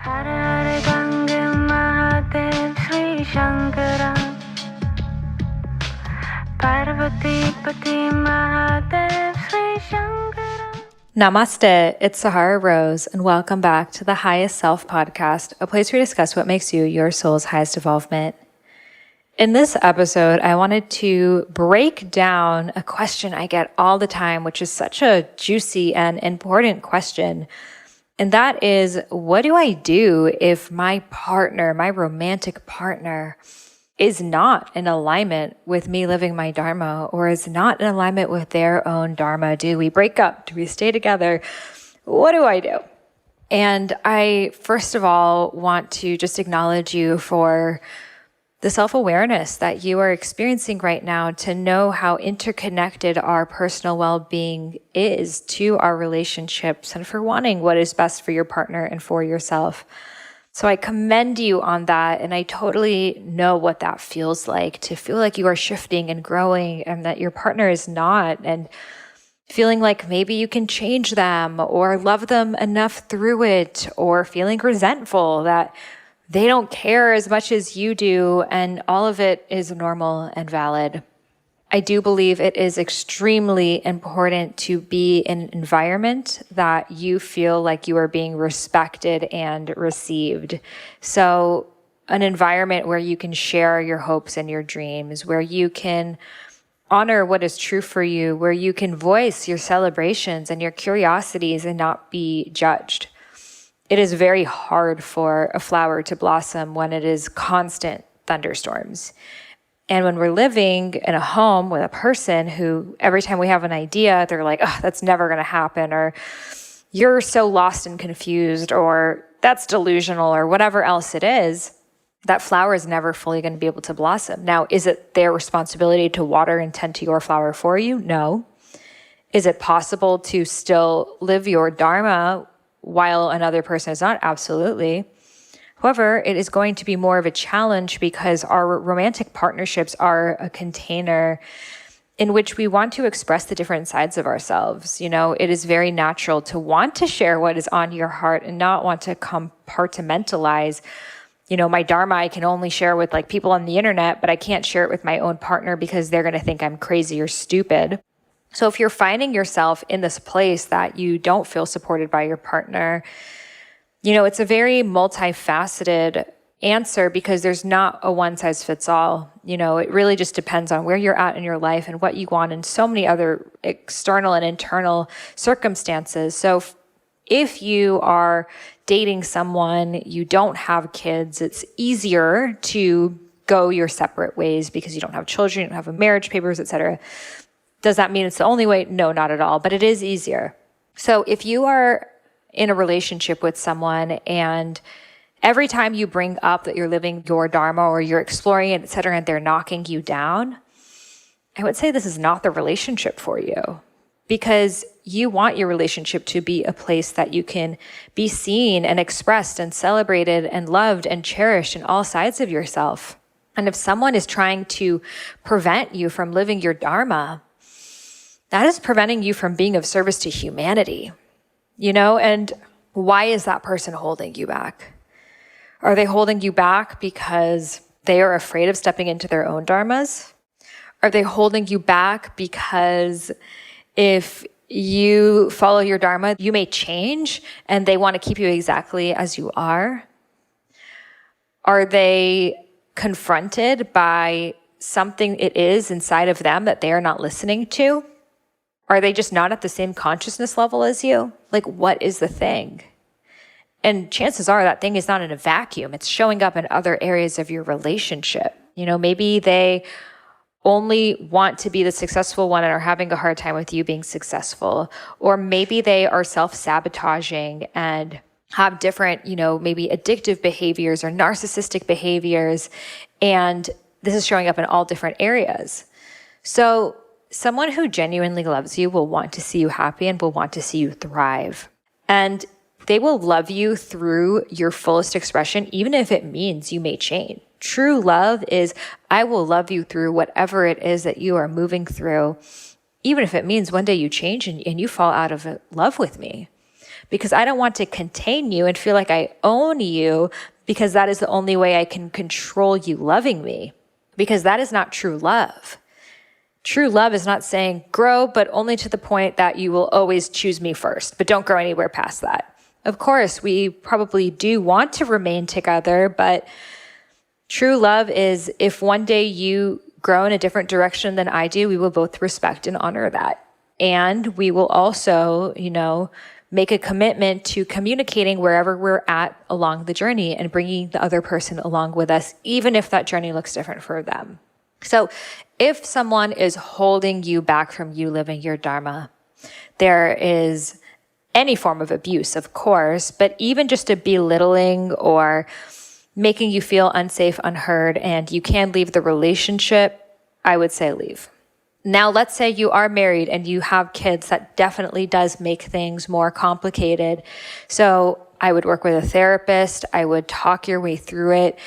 Hare Gange Mahadev Sri Shankara Parvati Pati Mahadev Sri Shankara. Namaste, it's Sahara Rose, and welcome back to the Highest Self podcast, a place where we discuss what makes you your soul's highest evolvement. In this episode, I wanted to break down a question I get all the time, which is such a juicy and important question. And that is, what do I do if my partner, my romantic partner, is not in alignment with me living my Dharma, or is not in alignment with their own Dharma? Do we break up? Do we stay together? What do I do? And I, first of all, want to just acknowledge you for the self-awareness that you are experiencing right now, to know how interconnected our personal well-being is to our relationships, and for wanting what is best for your partner and for yourself. So I commend you on that, and I totally know what that feels like, to feel like you are shifting and growing and that your partner is not, and feeling like maybe you can change them or love them enough through it, or feeling resentful that they don't care as much as you do, and all of it is normal and valid. I do believe it is extremely important to be in an environment that you feel like you are being respected and received. So an environment where you can share your hopes and your dreams, where you can honor what is true for you, where you can voice your celebrations and your curiosities and not be judged. It is very hard for a flower to blossom when it is constant thunderstorms. And when we're living in a home with a person who every time we have an idea, they're like, oh, that's never going to happen, or you're so lost and confused, or that's delusional, or whatever else it is, that flower is never fully going to be able to blossom. Now, is it their responsibility to water and tend to your flower for you? No. Is it possible to still live your Dharma while another person is not? Absolutely. However, it is going to be more of a challenge because our romantic partnerships are a container in which we want to express the different sides of ourselves. You know, it is very natural to want to share what is on your heart and not want to compartmentalize. You know, my Dharma I can only share with like people on the internet, but I can't share it with my own partner because they're going to think I'm crazy or stupid. So if you're finding yourself in this place that you don't feel supported by your partner, you know, it's a very multifaceted answer because there's not a one size fits all. You know, it really just depends on where you're at in your life and what you want, and so many other external and internal circumstances. So if you are dating someone, you don't have kids, it's easier to go your separate ways because you don't have children, you don't have marriage papers, etc. Does that mean it's the only way? No, not at all, but it is easier. So if you are in a relationship with someone and every time you bring up that you're living your Dharma or you're exploring it, et cetera, and they're knocking you down, I would say this is not the relationship for you, because you want your relationship to be a place that you can be seen and expressed and celebrated and loved and cherished in all sides of yourself. And if someone is trying to prevent you from living your Dharma, that is preventing you from being of service to humanity, you know? And why is that person holding you back? Are they holding you back because they are afraid of stepping into their own dharmas? Are they holding you back because if you follow your Dharma, you may change and they want to keep you exactly as you are? Are they confronted by something it is inside of them that they are not listening to? Are they just not at the same consciousness level as you? Like, what is the thing? And chances are that thing is not in a vacuum. It's showing up in other areas of your relationship. You know, maybe they only want to be the successful one and are having a hard time with you being successful. Or maybe they are self-sabotaging and have different, you know, maybe addictive behaviors or narcissistic behaviors. And this is showing up in all different areas. So someone who genuinely loves you will want to see you happy and will want to see you thrive. And they will love you through your fullest expression, even if it means you may change. True love is, I will love you through whatever it is that you are moving through, even if it means one day you change and you fall out of love with me. because I don't want to contain you and feel like I own you, because that is the only way I can control you loving me, because that is not true love. True love is not saying grow, but only to the point that you will always choose me first, but don't grow anywhere past that. Of course, we probably do want to remain together, but true love is if one day you grow in a different direction than I do, we will both respect and honor that. And we will also, make a commitment to communicating wherever we're at along the journey and bringing the other person along with us, even if that journey looks different for them. So if someone is holding you back from you living your Dharma, there is any form of abuse, of course, but even just a belittling or making you feel unsafe, unheard, and you can leave the relationship, I would say leave. Now, let's say you are married and you have kids. That definitely does make things more complicated. So I would work with a therapist. I would talk your way through it.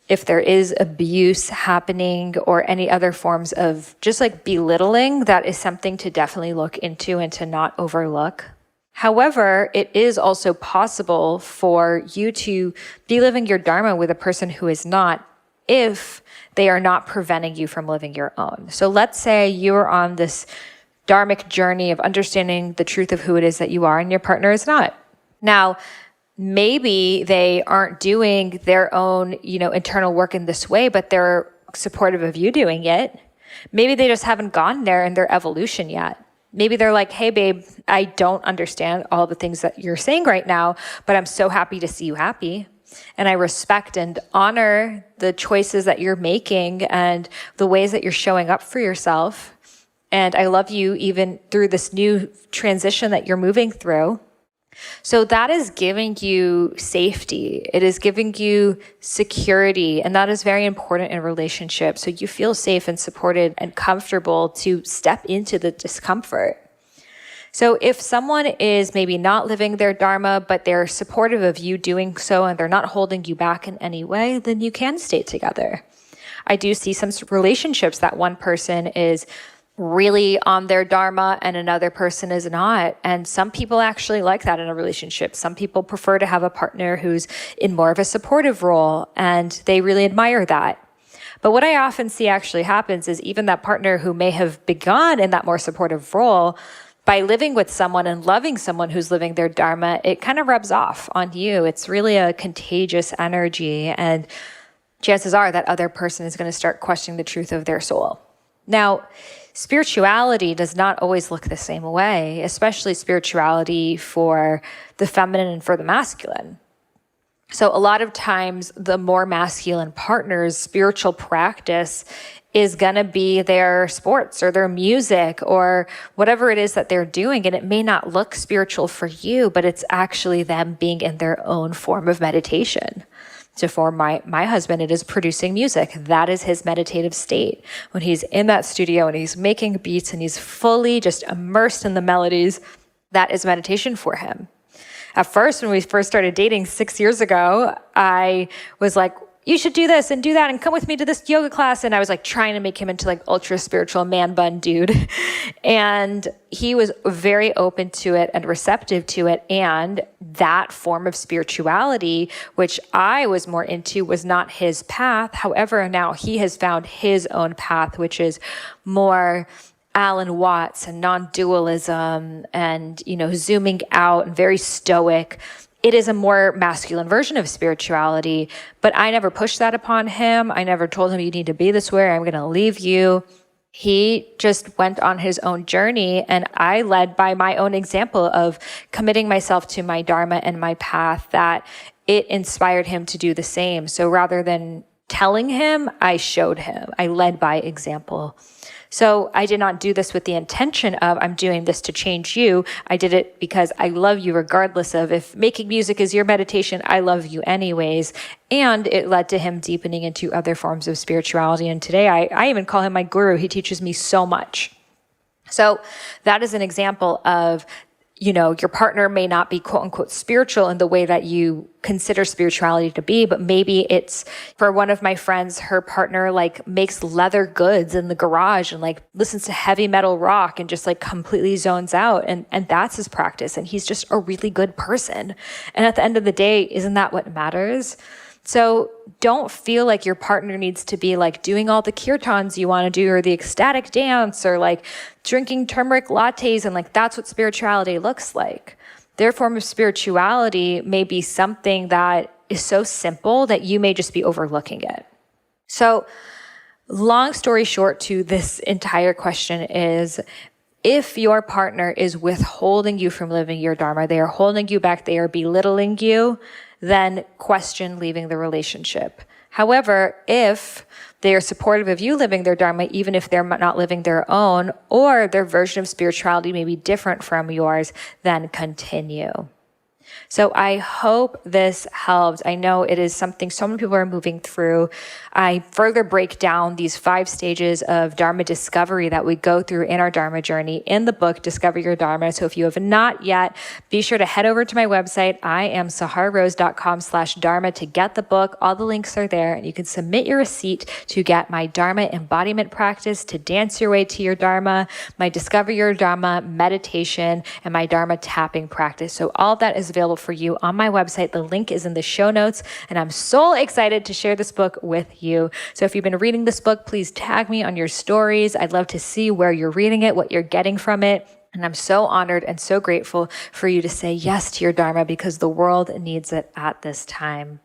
If there is abuse happening or any other forms of just like belittling, that is something to definitely look into and to not overlook. However, it is also possible for you to be living your Dharma with a person who is not, if they are not preventing you from living your own. So let's say you're on this dharmic journey of understanding the truth of who it is that you are and your partner is not. Now, maybe they aren't doing their own, internal work in this way, but they're supportive of you doing it. Maybe they just haven't gone there in their evolution yet. Maybe they're like, hey, babe, I don't understand all the things that you're saying right now, but I'm so happy to see you happy. And I respect and honor the choices that you're making and the ways that you're showing up for yourself. And I love you even through this new transition that you're moving through. So that is giving you safety. It is giving you security. And that is very important in relationships. So you feel safe and supported and comfortable to step into the discomfort. So if someone is maybe not living their Dharma, but they're supportive of you doing so and they're not holding you back in any way, then you can stay together. I do see some relationships that one person is really on their Dharma and another person is not. And some people actually like that in a relationship. Some people prefer to have a partner who's in more of a supportive role and they really admire that. But what I often see actually happens is even that partner who may have begun in that more supportive role, by living with someone and loving someone who's living their Dharma, it kind of rubs off on you. It's really a contagious energy. And chances are that other person is going to start questioning the truth of their soul. Now, spirituality does not always look the same way, especially spirituality for the feminine and for the masculine. So a lot of times the more masculine partner's spiritual practice is going to be their sports or their music or whatever it is that they're doing. And it may not look spiritual for you, but it's actually them being in their own form of meditation. So for my husband, it is producing music. That is his meditative state. When he's in that studio and he's making beats and he's fully just immersed in the melodies, that is meditation for him. At first, when we first started dating 6 years ago, I was like, you should do this and do that and come with me to this yoga class. And I was like trying to make him into like ultra spiritual man bun dude. And he was very open to it and receptive to it. And that form of spirituality, which I was more into, was not his path. However, now he has found his own path, which is more Alan Watts and non-dualism and, zooming out and very stoic. It is a more masculine version of spirituality, but I never pushed that upon him. I never told him, you need to be this way, I'm going to leave you. He just went on his own journey, and I led by my own example of committing myself to my Dharma and my path, that it inspired him to do the same. So rather than telling him, I showed him. I led by example. So I did not do this with the intention of, I'm doing this to change you. I did it because I love you regardless of if making music is your meditation, I love you anyways. And it led to him deepening into other forms of spirituality. And today I even call him my guru. He teaches me so much. So that is an example of your partner may not be quote unquote spiritual in the way that you consider spirituality to be, but maybe it's for one of my friends, her partner like makes leather goods in the garage and like listens to heavy metal rock and just like completely zones out. And that's his practice. And he's just a really good person. And at the end of the day, isn't that what matters? So don't feel like your partner needs to be like doing all the kirtans you want to do or the ecstatic dance or like drinking turmeric lattes and like that's what spirituality looks like. Their form of spirituality may be something that is so simple that you may just be overlooking it. So long story short to this entire question is, if your partner is withholding you from living your Dharma, they are holding you back, they are belittling you, then question leaving the relationship. However, if they are supportive of you living their Dharma, even if they're not living their own, or their version of spirituality may be different from yours, then continue. So I hope this helped. I know it is something so many people are moving through. I further break down these 5 stages of Dharma discovery that we go through in our Dharma journey in the book, Discover Your Dharma. So if you have not yet, be sure to head over to my website, iamsahararose.com/Dharma to get the book. All the links are there and you can submit your receipt to get my Dharma embodiment practice to dance your way to your Dharma, my Discover Your Dharma meditation, and my Dharma tapping practice. So all of that is available for you on my website. The link is in the show notes, and I'm so excited to share this book with you. So if you've been reading this book, please tag me on your stories. I'd love to see where you're reading it, what you're getting from it. And I'm so honored and so grateful for you to say yes to your Dharma because the world needs it at this time.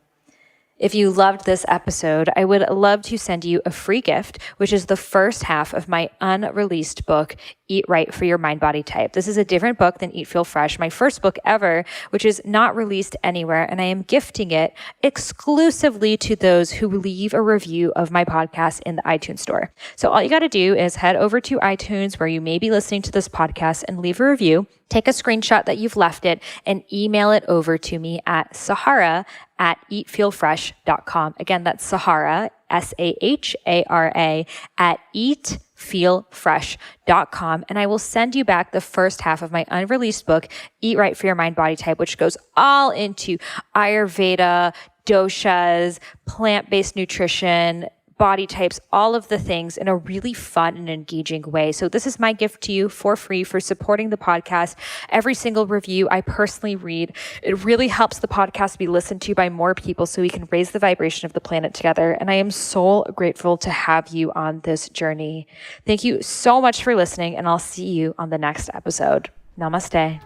If you loved this episode, I would love to send you a free gift, which is the first half of my unreleased book, Eat Right for Your Mind Body Type. This is a different book than Eat Feel Fresh, my first book ever, which is not released anywhere, and I am gifting it exclusively to those who leave a review of my podcast in the iTunes store. So all you got to do is head over to iTunes where you may be listening to this podcast and leave a review. Take a screenshot that you've left it and email it over to me at Sahara@eatfeelfresh.com. Again, that's Sahara, Sahara, at eatfeelfresh.com. And I will send you back the first half of my unreleased book, Eat Right for Your Mind Body Type, which goes all into Ayurveda, doshas, plant-based nutrition, body types, all of the things in a really fun and engaging way. So this is my gift to you for free for supporting the podcast. Every single review I personally read. It really helps the podcast be listened to by more people so we can raise the vibration of the planet together. And I am so grateful to have you on this journey. Thank you so much for listening, and I'll see you on the next episode. Namaste.